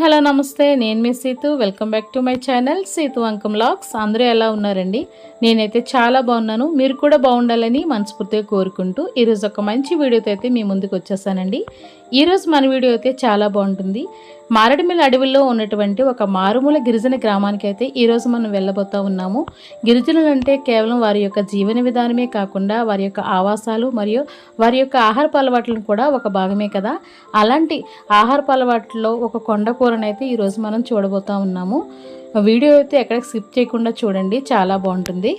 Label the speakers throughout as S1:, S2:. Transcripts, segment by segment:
S1: Hello నమస్తే, నేను మీ Seethu. Welcome back to my channel Seethu Ankam vlogs. అందరూ ఎలా ఉన్నారండి? నేనైతే చాలా బాగున్నాను. మీరు కూడా బాగుండాలని మనస్ఫూర్తిగా కోరుకుంటూ ఈరోజు ఒక మంచి వీడియోతో అయితే మీ ముందుకు వచ్చేసానండి. ఈరోజు మన వీడియో అయితే చాలా బాగుంటుంది. మారేడుమిల్లి అడవుల్లో ఉన్నటువంటి ఒక మారుమూల గిరిజన గ్రామానికి అయితే ఈరోజు మనం వెళ్ళబోతూ ఉన్నాము. గిరిజనులు అంటే కేవలం వారి యొక్క జీవన విధానమే కాకుండా వారి యొక్క ఆవాసాలు మరియు వారి యొక్క ఆహారపు అలవాట్లను కూడా ఒక భాగమే కదా. అలాంటి ఆహారపు అలవాట్లలో ఒక కొండ కూరనైతే ఈరోజు మనం చూడబోతూ ఉన్నాము. వీడియో అయితే ఎక్కడ స్కిప్ చేయకుండా చూడండి, చాలా బాగుంటుంది.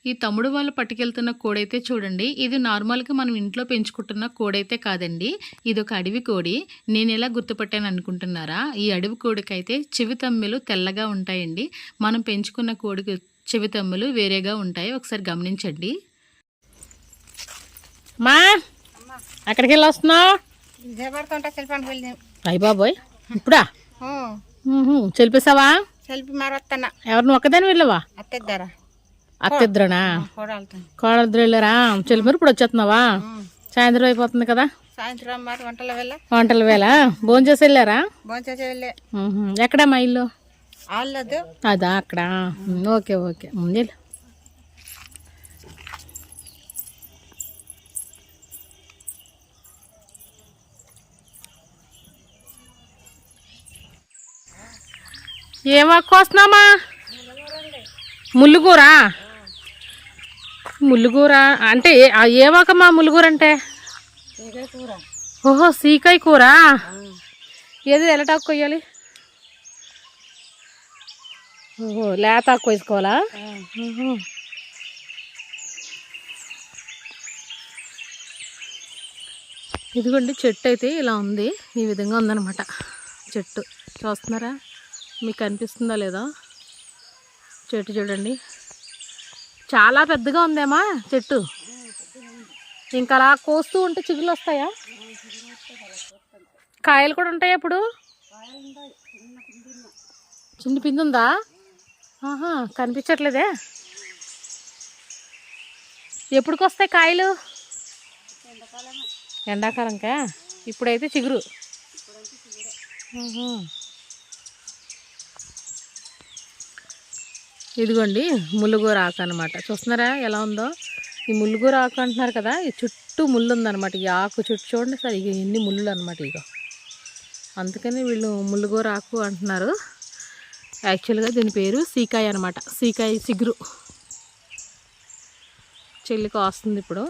S1: ఈ తమ్ముడు వాళ్ళు పట్టుకెళ్తున్న కోడైతే చూడండి, ఇది నార్మల్గా మనం ఇంట్లో పెంచుకుంటున్న కోడైతే కాదండి, ఇది ఒక అడవి కోడి. నేను ఎలా గుర్తుపట్టాను అనుకుంటున్నారా? ఈ అడవి కోడికైతే చెవి తమ్మెలు తెల్లగా ఉంటాయండి. మనం పెంచుకున్న కోడికి చెవి తమ్మెలు వేరేగా ఉంటాయి. ఒకసారి గమనించండి. మా అక్కడికి వెళ్ళి వస్తున్నావు? అయ్య బాబోయ్, ఇప్పుడా చెల్పేసావా? ఎవరిని ఒక్కదాని వెళ్ళవా? అత్తిద్దరనా? కోడలిద్దరు వెళ్ళారా? చెల్లిమరు ఇప్పుడు వచ్చేస్తున్నావా? సాయంత్రం అయిపోతుంది కదా.
S2: సాయంత్రం మరి
S1: వంటల వేళ భోజనం చేసి వెళ్ళారా? ఎక్కడా మా ఇల్లు? అదా అక్కడ. ఓకే ఓకే, వెళ్ళు. ఏమక్క వస్తున్నామా? ముల్లుగూర. ముల్లుగూర అంటే ఏమాకమ్మా ముల్లుగూర అంటే? ఓహో, సీకాయ కూర. ఏది ఎలటాకు కొయ్యాలి? ఓహో, లేతాకు వేసుకోవాలా? ఇదిగోండి, చెట్టు అయితే ఇలా ఉంది. ఈ విధంగా ఉందన్నమాట చెట్టు. చూస్తున్నారా? మీకు కనిపిస్తుందా లేదా? చెట్టు చూడండి, చాలా పెద్దగా ఉందేమా చెట్టు. ఇంకా అలా కోస్తూ ఉంటే చిగుళ్ళు వస్తాయా? కాయలు కూడా ఉంటాయా ఇప్పుడు? చిన్న పిండి ఉందా? ఆహా, కనిపించట్లేదే. ఎప్పుడుకి వస్తాయి కాయలు? ఎండాకాలంకా? ఇప్పుడైతే చిగురు. ఇదిగోండి ముల్లుగూర ఆకు అనమాట. చూస్తున్నారా ఎలా ఉందో? ఈ ముల్లుగూర ఆకు అంటున్నారు కదా, ఈ చుట్టూ ముళ్ళు ఉందన్నమాట. ఈ ఆకు చుట్టూ చూడండి సార్, ఇక ఎన్ని ముళ్ళు అనమాట. ఇక అందుకని వీళ్ళు ముల్లుగూర ఆకు అంటున్నారు. యాక్చువల్గా దీని పేరు సీకాయ అనమాట. సీకాయ చిగురు. చెల్లికి వస్తుంది ఇప్పుడు.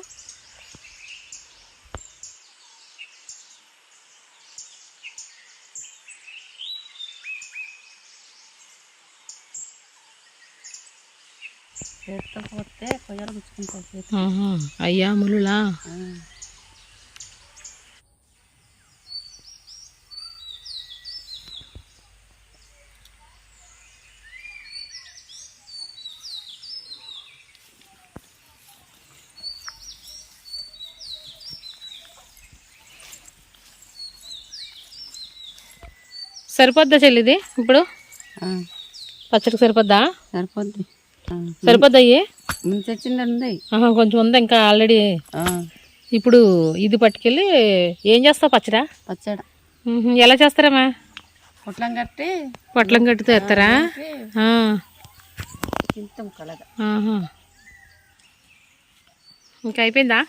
S1: అయ్యా ములులా. సరిపోద్దా చెల్లిది ఇప్పుడు? పచ్చడికి సరిపోద్దా? సరిపోద్దాయి. కొంచెం ఉంది ఇంకా ఆల్రెడీ. ఇప్పుడు ఇది పట్టుకెళ్ళి ఏం చేస్తావు? పచ్చడా? ఎలా చేస్తారమ్మా? పొట్లం కట్టితో వేస్తారా? ఇంకా అయిపోయిందా?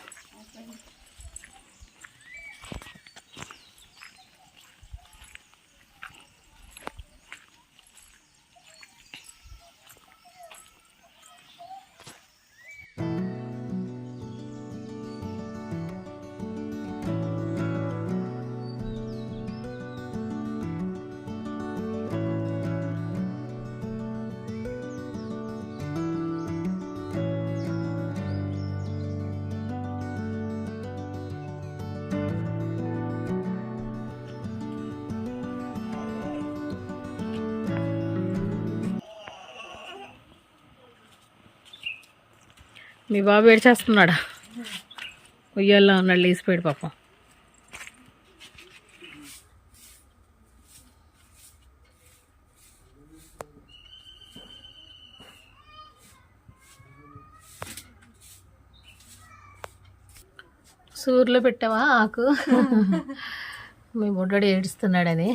S1: మీ బాబు ఏడ్చేస్తున్నాడా? ఉయ్యాల్లో ఉన్నాడు, లేచిపోయాడు పాపం. సూర్లో పెట్టావా ఆకు? మీ బుడ్డోడు ఏడుస్తున్నాడని.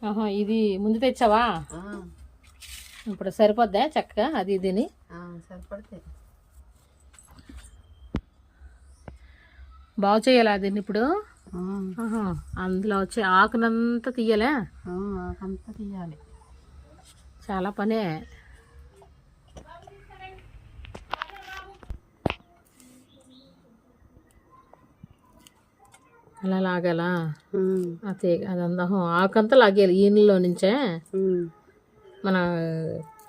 S1: ఆహా, ఇది ముందు తెచ్చావా? ఇప్పుడు సరిపోద్దా చక్కగా అది ఇదిని?
S2: సరిపడతాయి.
S1: బాగు చేయాలా దీన్ని ఇప్పుడు? అందులో వచ్చే ఆకునంతా తీయాలా?
S2: ఆకంతా తీయాలి.
S1: చాలా పనే. అలా లాగాలా? అదంతా ఆకంతా లాగేయాలి ఈయనలో నుంచే. మన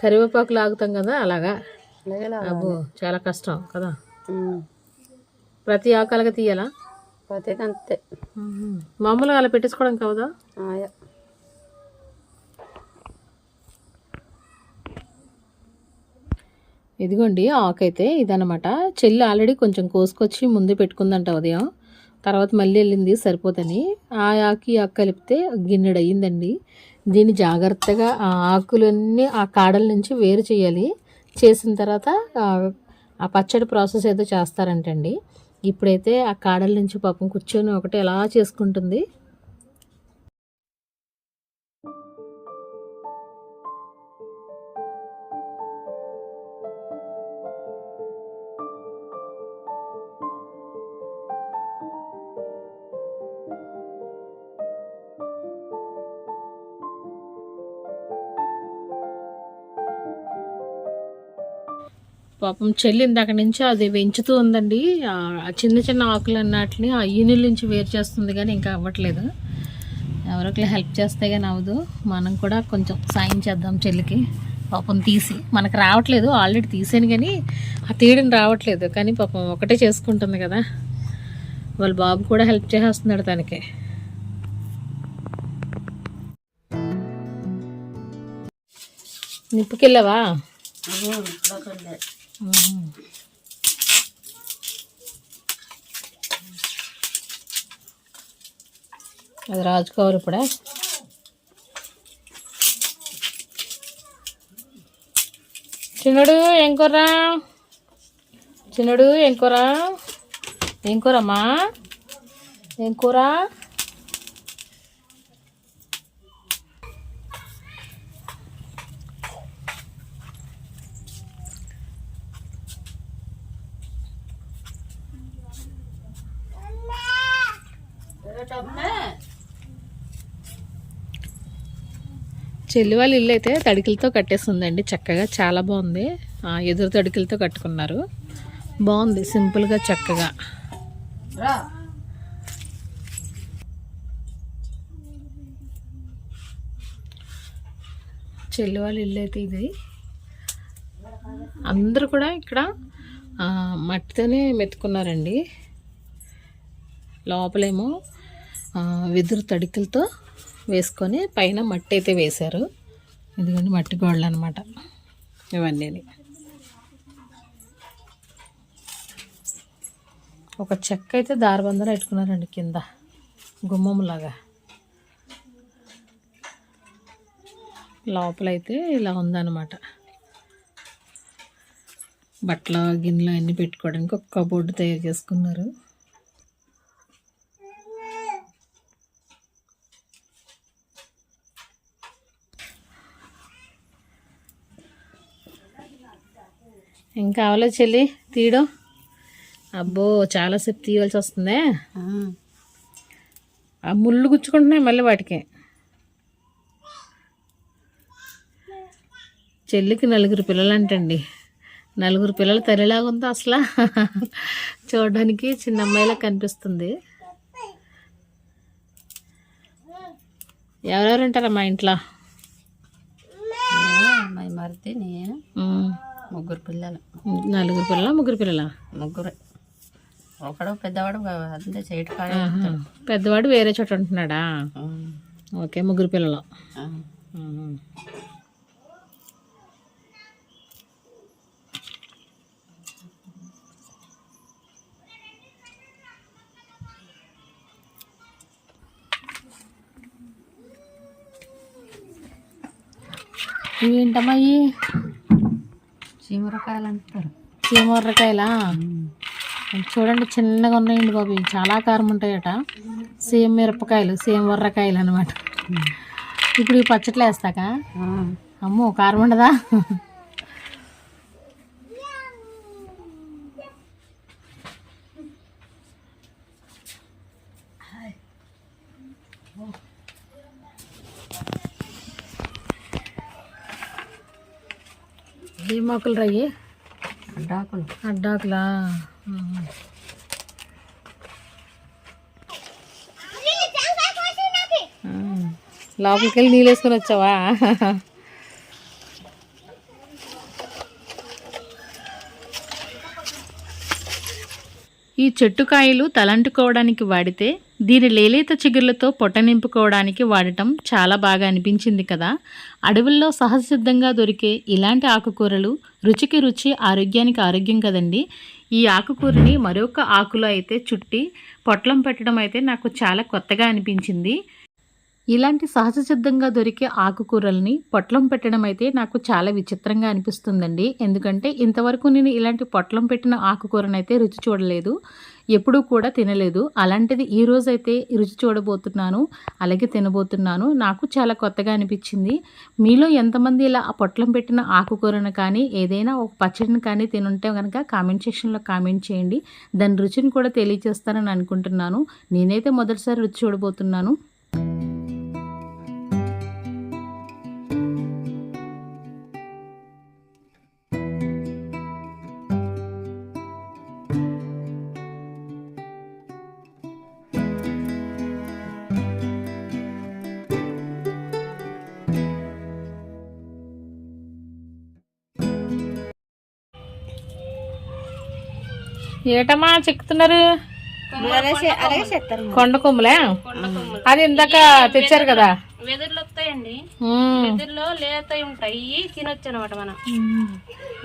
S1: కరివేపాకు లాగుతాం కదా అలాగా. అబ్బో చాలా కష్టం కదా. ప్రతి ఆకాలుగా తీయాలా?
S2: ప్రతి అంతే.
S1: మామూలుగా అలా పెట్టేసుకోవడం కావదా? ఇదిగోండి ఆకైతే ఇదనమాట. చెల్లి ఆల్రెడీ కొంచెం కోసుకొచ్చి ముందు పెట్టుకుందంట ఉదయం. తర్వాత మళ్ళీ వెళ్ళింది సరిపోదని. ఆ ఆకు ఆకు కలిపితే గిన్నెడు అయ్యిందండి. దీన్ని జాగ్రత్తగా ఆ ఆకులన్నీ ఆ కాడల నుంచి వేరు చేయాలి. చేసిన తర్వాత ఆ పచ్చడి ప్రాసెస్ ఏదో చేస్తారంటండి. ఇప్పుడైతే ఆ కాడల నుంచి పాపం కూర్చొని ఒకటి ఎలా చేసుకుంటుంది. పాపం చెల్లి ఇందాక నుంచి అది పెంచుతూ ఉందండి. ఆ చిన్న చిన్న ఆకులు అన్నట్లని ఆ ఈనుల నుంచి వేరు చేస్తుంది, కానీ ఇంకా అవ్వట్లేదు. ఎవరొకరు హెల్ప్ చేస్తే కానీ అవ్వదు. మనం కూడా కొంచెం సాయం చేద్దాం చెల్లికి. పాపం తీసి మనకు రావట్లేదు, ఆల్రెడీ తీసాను కానీ ఆ తీయడం రావట్లేదు. కానీ పాపం ఒకటే చేసుకుంటుంది కదా. వాళ్ళ బాబు కూడా హెల్ప్ చేసేస్తున్నాడు తనకి. నిప్పుకెళ్ళావా? అది రాజుకోవాలి ఇప్పుడే. చిన్నడు ఏం కూర? చిన్నడు ఏం కూర? ఏం కూరమ్మా? ఏం కూర? చెల్లి వాళ్ళ ఇల్లు అయితే తడికిలతో కట్టేస్తుందండి చక్కగా. చాలా బాగుంది. ఎదురు తడికిలతో కట్టుకున్నారు. బాగుంది సింపుల్గా చక్కగా. చెల్లి వాళ్ళ ఇల్లు అయితే ఇది. అందరూ కూడా ఇక్కడ మట్టితోనే మెత్తుకున్నారండి. లోపలేమో వెదురు తడికలతో వేసుకొని పైన మట్టి అయితే వేశారు. ఇదిగోండి మట్టి గోడలు అనమాట ఇవన్నీ. ఒక చెక్క అయితే దారబందన పెట్టుకున్నారండి కింద గుమ్మంలాగా. లోపలైతే ఇలా ఉందన్నమాట. బట్టల గిన్నెలు అన్నీ పెట్టుకోవడానికి ఒక కబోర్డు తయారు చేసుకున్నారు. ఇంకా కావాలో చెల్లి తీయడం? అబ్బో చాలాసేపు తీయవలసి వస్తుంది. ఆ ముళ్ళు గుచ్చుకుంటున్నాయి మళ్ళీ వాటికి. చెల్లికి 4 పిల్లలు అంటండి. 4 పిల్లల తల్లిలాగా ఉందో అసలు. చూడడానికి చిన్న అమ్మాయిలా కనిపిస్తుంది. ఎవరెవరు ఉంటారా మా ఇంట్లో?
S2: మా మరిది నేను, 3 పిల్లలు.
S1: 4 పిల్లల? 3 పిల్లల?
S2: 3. ఒకడు పెద్దవాడు అంతే చేయట.
S1: పెద్దవాడు వేరే చోట ఉంటున్నాడా? ఓకే, 3 పిల్లలు. ఏంటమ్మా ఇవి?
S2: చీమరకాయలు అంటారు.
S1: చీమర్రకాయలా? చూడండి చిన్నగా ఉన్నాయండి బాబు. చాలా కారం ఉంటాయట. సేమ్ మిరపకాయలు, సేమ్ వర్రకాయలు అనమాట. ఇప్పుడు ఈ పచ్చట్లో వేస్తాక అమ్మో కారం ఉండదా? ఏ మొక్కలు రయ్యి?
S2: అడ్డాకులు.
S1: అడ్డాకులా? లోపలికి వెళ్ళి నీళ్ళు వేసుకొని వచ్చావా? ఈ చెట్టు కాయలు తలంటుకోవడానికి వాడితే దీని లేలేత చిగుర్లతో పొట్ట నింపుకోవడానికి వాడటం చాలా బాగా అనిపించింది కదా. అడవుల్లో సహజసిద్ధంగా దొరికే ఇలాంటి ఆకుకూరలు రుచికి రుచి, ఆరోగ్యానికి ఆరోగ్యం కదండి. ఈ ఆకుకూరని మరొక ఆకులో అయితే చుట్టి పొట్లం పెట్టడం అయితే నాకు చాలా కొత్తగా అనిపించింది. ఇలాంటి సహజ సిద్ధంగా దొరికే ఆకుకూరల్ని పొట్లం పెట్టడం అయితే నాకు చాలా విచిత్రంగా అనిపిస్తుందండి. ఎందుకంటే ఇంతవరకు నేను ఇలాంటి పొట్లం పెట్టిన ఆకుకూరనైతే రుచి చూడలేదు, ఎప్పుడూ కూడా తినలేదు. అలాంటిది ఈ రోజైతే రుచి చూడబోతున్నాను, అలాగే తినబోతున్నాను. నాకు చాలా కొత్తగా అనిపించింది. మీలో ఎంతమంది ఇలా ఆ పొట్లం పెట్టిన ఆకుకూరను కానీ ఏదైనా ఒక పచ్చడిని కానీ తినుంటే కనుక కామెంట్ సెక్షన్లో కామెంట్ చేయండి. దాని రుచిని కూడా తెలియజేస్తానని అనుకుంటున్నాను. నేనైతే మొదటిసారి రుచి చూడబోతున్నాను. ఏటమ్మా చెక్కుతున్నారు? కొండ కొమ్ములే? అది ఇందాక తెచ్చారు కదా.
S2: వెదురులు వస్తాయండి, వెదురులో లేత ఉంటాయి, తినొచ్చు అనమాట మనం.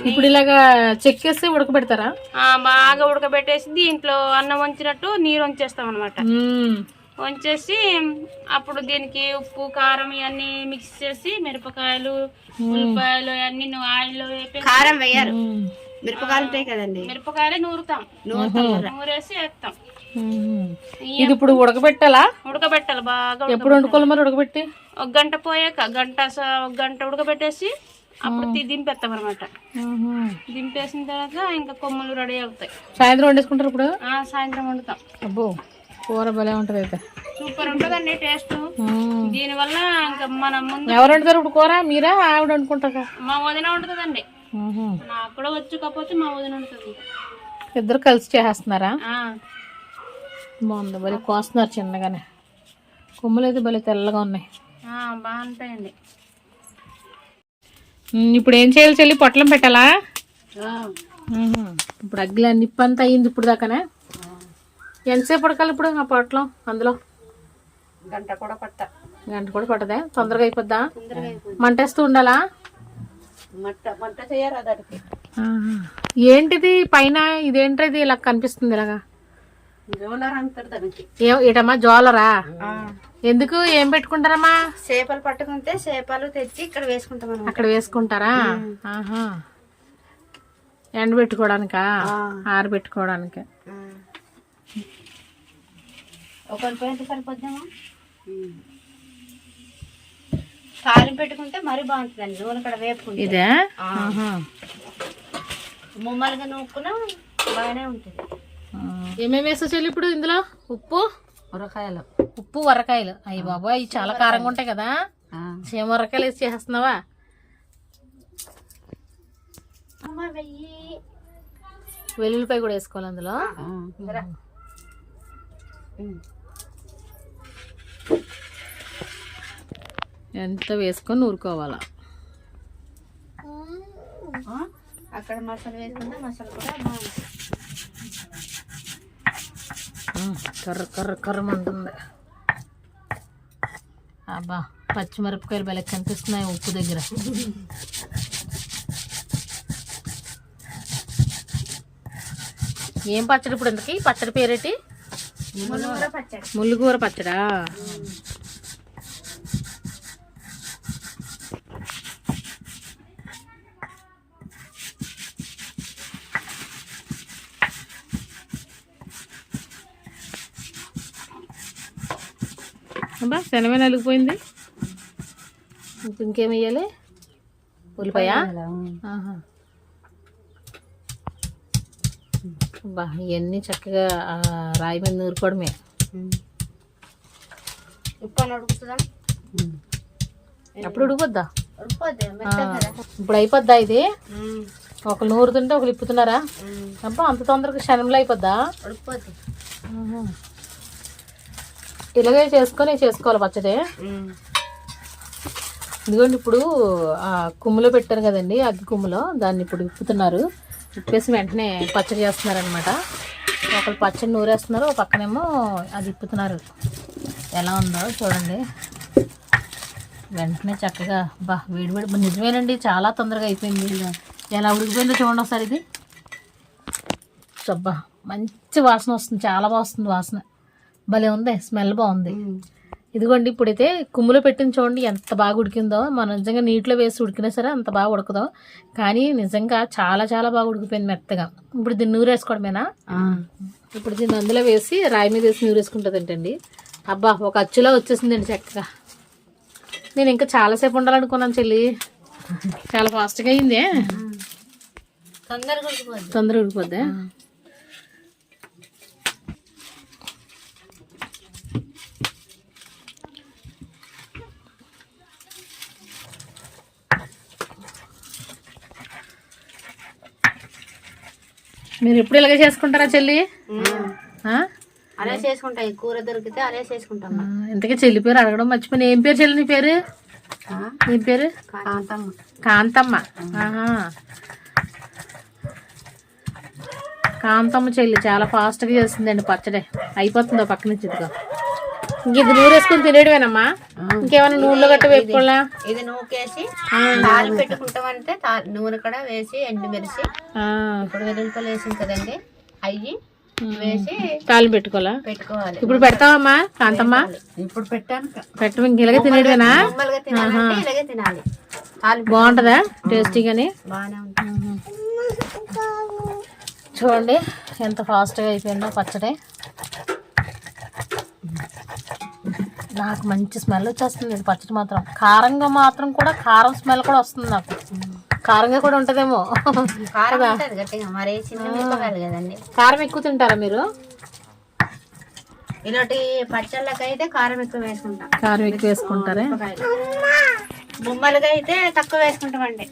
S1: ఇప్పుడు ఇలాగా చెక్కేసి ఉడకబెడతారా?
S2: బాగా ఉడకబెట్టేసి దీంట్లో అన్నం వంచినట్టు నీరు వంచేస్తాం అనమాట. వంచేసి అప్పుడు దీనికి ఉప్పు కారం ఇవన్నీ మిక్స్ చేసి మిరపకాయలు ఉల్లిపాయలు అన్ని ఆయిల్లో కారం వేయాలి. మిరపకాయలు ఉంటాయి కదండి, మిరపకాయలే నూరుతాం, నూరేసి వేస్తాం.
S1: ఇది ఇప్పుడు ఉడకబెట్టాలా?
S2: ఉడకబెట్టాలి బాగా.
S1: ఎప్పుడు వండుకోవాలి మరి ఉడకబెట్టి?
S2: ఒక గంట పోయాక ఒక గంట ఉడకబెట్టేసి అప్పుడు దింపేస్తాం అనమాట. దింపేసిన తర్వాత ఇంకా కొమ్మలు రెడీ అవుతాయి.
S1: సాయంత్రం వండేసుకుంటారు ఇప్పుడు?
S2: సాయంత్రం వండుతాం.
S1: అబ్బో కూర భలే ఉంటది అయితే.
S2: సూపర్ ఉంటదండి టేస్ట్. దీని వల్ల ఇంకా మనం ముందు
S1: ఎవరు వండుతారు ఇప్పుడు కూర? మీరా ఆవిడ వండుకుంటారా?
S2: మా వదిన వండుతుందండి. నాకు కూడా వచ్చు, కాకపోతే మా వదిన వండుతుంది.
S1: ఇద్దరు కలిసి చేసేస్తున్నారా? బాగుంది, భలే కోస్తున్నారు చిన్నగానే. కొమ్ములు అయితే భలే తెల్లగా ఉన్నాయి.
S2: బాగుంటాయండి.
S1: ఇప్పుడు ఏం చేయాలి చెల్లి? పొట్లం పెట్టాలా? ఇప్పుడు అగ్గిలా నిప్పంతా అయ్యింది ఇప్పుడు దాకానే. ఎంతసేపు పడకాలి ఇప్పుడు ఆ పొట్లం? అందులో
S2: గంట కూడా
S1: పట్టదా? తొందరగా అయిపోద్దా? మంటేస్తూ ఉండాలా?
S2: మంట చేయాలి దానికి.
S1: ఏంటిది పైన? ఇదేంటిది ఇలా కనిపిస్తుంది ఇలాగా?
S2: జోలర్ అంటారు దానికి.
S1: ఏటమ్మా జోలరా? ఎందుకు? ఏం పెట్టుకుంటారమ్మా?
S2: చేపలు పట్టుకుంటే చేపలు తెచ్చి ఇక్కడ వేసుకుంటాం.
S1: అక్కడ వేసుకుంటారా? ఎండ పెట్టుకోవడానికా? ఆరబెట్టుకోవడానికి.
S2: ఒకరి పోయితే సరిపోద్దామా? కారం పెట్టుకుంటే మరీ బాగుంటుందండి. నూనె కూడా వేపుకుంటే
S1: ఇదే
S2: ముమ్మలుగా నూక్కున్నా బాగానే ఉంటుంది.
S1: ఏమేమి వేస్తా చెల్లి ఇప్పుడు ఇందులో? ఉప్పు, వరకాయలు. అయ్యి బాబా అవి చాలా కారంగా ఉంటాయి కదా. సేమ్ వరకాయలు వేసి చేస్తున్నావా? వెల్లుల్లిపాయ కూడా వేసుకోవాలి అందులో. ఎంత వేసుకొని నూరుకోవాలా?
S2: అక్కడ మసాలా వేసుకుంటే మసాలా కూడా బాగుంటుంది.
S1: కర్రమంటుంది. అబ్బా పచ్చిమిరపకాయలు భలే కనిపిస్తున్నాయి ఉప్పు దగ్గర. ఏం పచ్చడి ఇప్పుడు ఇంతకీ? పచ్చడి పేరేటి? ముల్లుగూర పచ్చడా? అబ్బా శనమే నలిగిపోయింది. ఇంకేం వేయాలి? ఉల్లిపాయ. ఆహా. బా ఇవన్నీ చక్కగా రాయి మీద నూరుకోవడమే.
S2: ఉప్పు అని ఉడుకుతుందా?
S1: అప్పుడు ఉడిపోద్దా? ఇప్పుడు అయిపోద్దా ఇది? ఒకరు నూరుతుంటే ఒకరు ఇప్పుతున్నారా? అబ్బా అంత తొందరగా క్షణంలో అయిపోద్దా? ఇలాగే చేసుకోవాలి పచ్చడి. ఇదిగోండి ఇప్పుడు ఆ కుమ్ములో పెట్టారు కదండి, అగ్గి కుమ్ములో, దాన్ని ఇప్పుడు ఇప్పుతున్నారు. ఇప్పేసి వెంటనే పచ్చడి చేస్తున్నారు అనమాట. ఒకరు పచ్చడి నూరేస్తున్నారు, ఒక పక్కనేమో అది ఇప్పుతున్నారు. ఎలా ఉందో చూడండి. వెంటనే చక్కగా వేడి నిజమేనండి, చాలా తొందరగా అయిపోయింది. ఎలా ఉడికిపోయిందో చూడండి ఒకసారి. ఇది అబ్బా మంచి వాసన వస్తుంది, చాలా బాగా వస్తుంది వాసన. భలే ఉంది, స్మెల్ బాగుంది. ఇదిగోండి ఇప్పుడైతే కుమ్ములో పెట్టిన చూడండి ఎంత బాగా ఉడికిందో. మనం నిజంగా నీటిలో వేసి ఉడికినా సరే అంత బాగా ఉడకదో, కానీ నిజంగా చాలా చాలా బాగా ఉడికిపోయింది మెత్తగా. ఇప్పుడు దీన్ని నూరేసుకోవడమేనా? ఇప్పుడు దీన్ని అందులో వేసి రాయి మీద వేసి నూరేసుకుంటుంది ఏంటండి. అబ్బా ఒక అచ్చులా వచ్చేసిందండి చక్కగా. నేను ఇంకా చాలాసేపు ఉండాలనుకున్నాను చెల్లి, చాలా ఫాస్ట్గా అయిందే. తొందరగా ఉడికిపోద్దా? మీరు ఎప్పుడు ఇలాగే చేసుకుంటారా చెల్లి?
S2: అలా చేసుకుంటాం, కూర దొరికితే అలా చేసుకుంటాం.
S1: ఇంతకీ చెల్లి పేరు అడగడం మర్చిపోయినా. ఏం పేరు చెల్లి నీ పేరు? ఏం పేరు? కాంతమ్మ. కాంతమ్మ చెల్లి చాలా ఫాస్ట్గా చేస్తుందండి పచ్చడి. అయిపోతుందో పక్క నుంచి. ఇదిగో ఇంక ఇది నూరేసుకుని తినేయడమేనమ్మా, ఇంకేమైనా నూనెలో గట్ట వేసుకోవాలా?
S2: ఇది నూకేసి తాలి పెట్టుకుంటామంటే నూనె కూడా వేసి ఎండుమిర్చి, ఇప్పుడు వెల్లుల్లిపాయలు వేసింది కదండి, అయ్యి వేసి
S1: తాలింపు పెట్టుకోవాలి. ఇప్పుడు పెడతావమ్మా కాంతమ్మ?
S2: ఇప్పుడు పెట్టాను.
S1: పెట్టడం ఇంక ఇలాగే తినేయడమేనా?
S2: ఇలాగే తినాలి.
S1: బాగుంటుందా టేస్టీగాని?
S2: బాగానే ఉంటుంది.
S1: చూడండి ఎంత ఫాస్ట్గా అయిపోయిందో పచ్చడి. నాకు మంచి స్మెల్ వచ్చేస్తుంది ఇది పచ్చడి మాత్రం. కారంగా మాత్రం కూడా కారం స్మెల్ కూడా వస్తుంది నాకు. కారంగా కూడా ఉంటుందేమో. కారం ఎక్కువ తింటారా మీరు?
S2: ఇలాంటి పచ్చళ్ళకి అయితే కారం ఎక్కువ వేసుకుంటాం.
S1: కారం ఎక్కువ వేసుకుంటారా?
S2: బొమ్మలుగా అయితే తక్కువ వేసుకుంటామండి.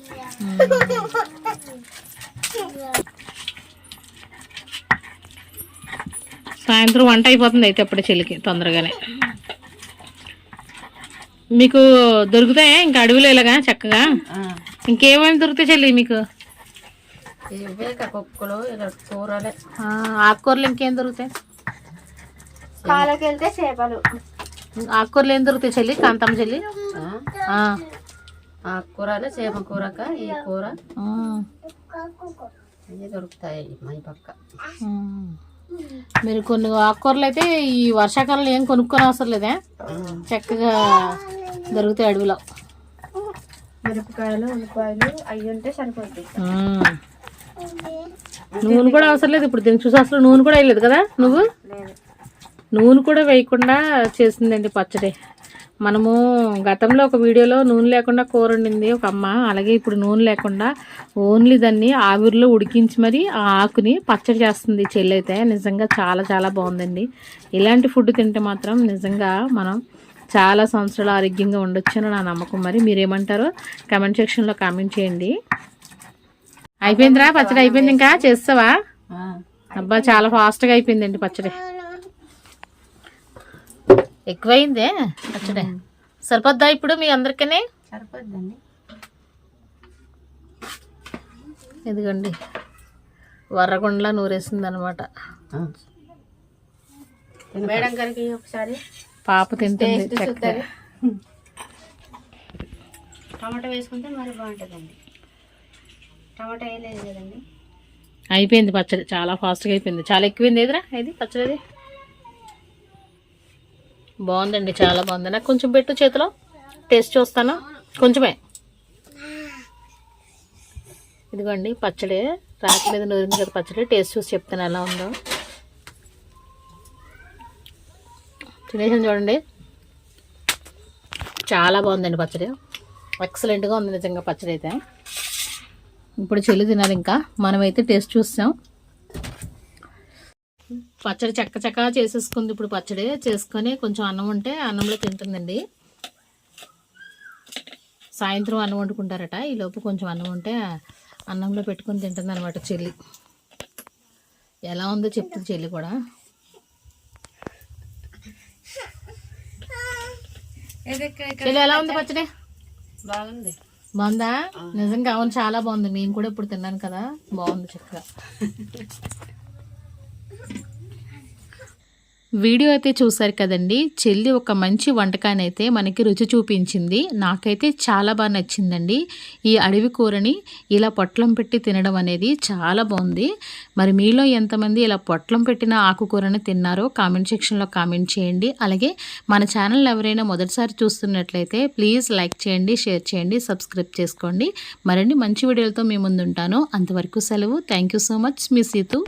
S1: సాయంత్రం వంట అయిపోతుంది అయితే అప్పుడు చెల్లికి తొందరగానే. మీకు దొరుకుతాయా ఇంకా అడవిలో ఇలాగా చక్కగా? ఇంకేమైనా దొరుకుతాయి చెల్లి మీకు?
S2: కుక్కలు, కూరలు,
S1: ఆకుకూరలు ఇంకేం దొరుకుతాయి?
S2: కాళ్ళకి వెళ్తే చేపలు.
S1: ఆకుకూరలు ఏం దొరుకుతాయి చెల్లి కాంతమ్మ చెల్లి?
S2: ఆకుకూరలు, చేప కూరక ఈ కూర అన్నీ దొరుకుతాయి మా పక్క.
S1: మీరు కొన్ని ఆకుకూరలు అయితే ఈ వర్షాకాలంలో ఏం కొనుక్కొని అవసరం లేదే, చక్కగా దొరుకుతాయి అడవిలో.
S2: మిరపకాయలు, ఉల్లిపాయలు అవి ఉంటే సరిపోతుంది.
S1: నూనె కూడా అవసరం లేదు. ఇప్పుడు దీన్ని చూసి అసలు నూనె కూడా వేయలేదు కదా నువ్వు? నూనె కూడా వేయకుండా చేసిందండి పచ్చడి. మనము గతంలో ఒక వీడియోలో నూనె లేకుండా కూర వండింది ఒక అమ్మ. అలాగే ఇప్పుడు నూనె లేకుండా ఓన్లీ దాన్ని ఆవిరిలో ఉడికించి మరి ఆ ఆకుని పచ్చడి చేస్తుంది చెల్లి అయితే. నిజంగా చాలా చాలా బాగుందండి. ఇలాంటి ఫుడ్ తింటే మాత్రం నిజంగా మనం చాలా సంవత్సరాలు ఆరోగ్యంగా ఉండొచ్చు అని నా నమ్మకం. మరి మీరేమంటారో కామెంట్ సెక్షన్లో కామెంట్ చేయండి. అయిపోయిందిరా పచ్చడి? అయిపోయింది. ఇంకా చేస్తావా? అబ్బా చాలా ఫాస్ట్గా అయిపోయిందండి పచ్చడి. ఎక్కువైందే పచ్చడి. సరిపోద్దా ఇప్పుడు మీ అందరికీ?
S2: సరిపోద్దండి.
S1: ఇదిగోండి వర్రగుండలా నూరేసింది అనమాట.
S2: మేడం గారికి ఒకసారి
S1: పాప తింటుంది చక్కగా.
S2: టమాటా వేసుకుంటే మరి బాగుంటుందండి. టమాటా వేయలేదు కదండి.
S1: అయిపోయింది పచ్చడి, చాలా ఫాస్ట్గా అయిపోయింది. చాలా ఎక్కువైంది ఎదురా ఇది పచ్చడి. బాగుందండి, చాలా బాగుంది. నాకు కొంచెం పెట్టు చేతిలో, టేస్ట్ చూస్తాను. కొంచెమే. ఇదిగోండి పచ్చడి రాత్రి మీద నూరింది కదా పచ్చడి. టేస్ట్ చూసి చెప్తాను ఎలా ఉందో. తినేసాను చూడండి, చాలా బాగుందండి పచ్చడి. ఎక్సలెంట్గా ఉంది నిజంగా పచ్చడి అయితే. ఇప్పుడు చెల్లి తినాలి. ఇంకా మనమైతే టేస్ట్ చూస్తాం. పచ్చడి చక్క చేసేసుకుంది. ఇప్పుడు పచ్చడి చేసుకొని కొంచెం అన్నం ఉంటే అన్నంలో తింటుందండి. సాయంత్రం అన్నం వండుకుంటారట. ఈలోపు కొంచెం అన్నం ఉంటే అన్నంలో పెట్టుకొని తింటుంది అనమాట చెల్లి. ఎలా ఉందో చెప్తుంది చెల్లి కూడా. చెల్లి ఎలా ఉంది పచ్చడి? బాగుందా? నిజంగా అవును, చాలా బాగుంది. నేను కూడా ఇప్పుడు తిన్నాను కదా, బాగుంది చక్కగా. వీడియో అయితే చూసారు కదండి. చెల్లి ఒక మంచి వంటకాన్ని అయితే మనకి రుచి చూపించింది. నాకైతే చాలా బాగా నచ్చిందండి. ఈ అడవి కూరని ఇలా పొట్లం పెట్టి తినడం అనేది చాలా బాగుంది. మరి మీలో ఎంతమంది ఇలా పొట్లం పెట్టిన ఆకుకూరని తిన్నారో కామెంట్ సెక్షన్లో కామెంట్ చేయండి. అలాగే మన ఛానల్ ఎవరైనా మొదటిసారి చూస్తున్నట్లయితే ప్లీజ్ లైక్ చేయండి, షేర్ చేయండి, సబ్స్క్రైబ్ చేసుకోండి. మరిన్ని మంచి వీడియోలతో మీ ముందు ఉంటాను. అంతవరకు సెలవు. Thank you so much. మీ సీతు.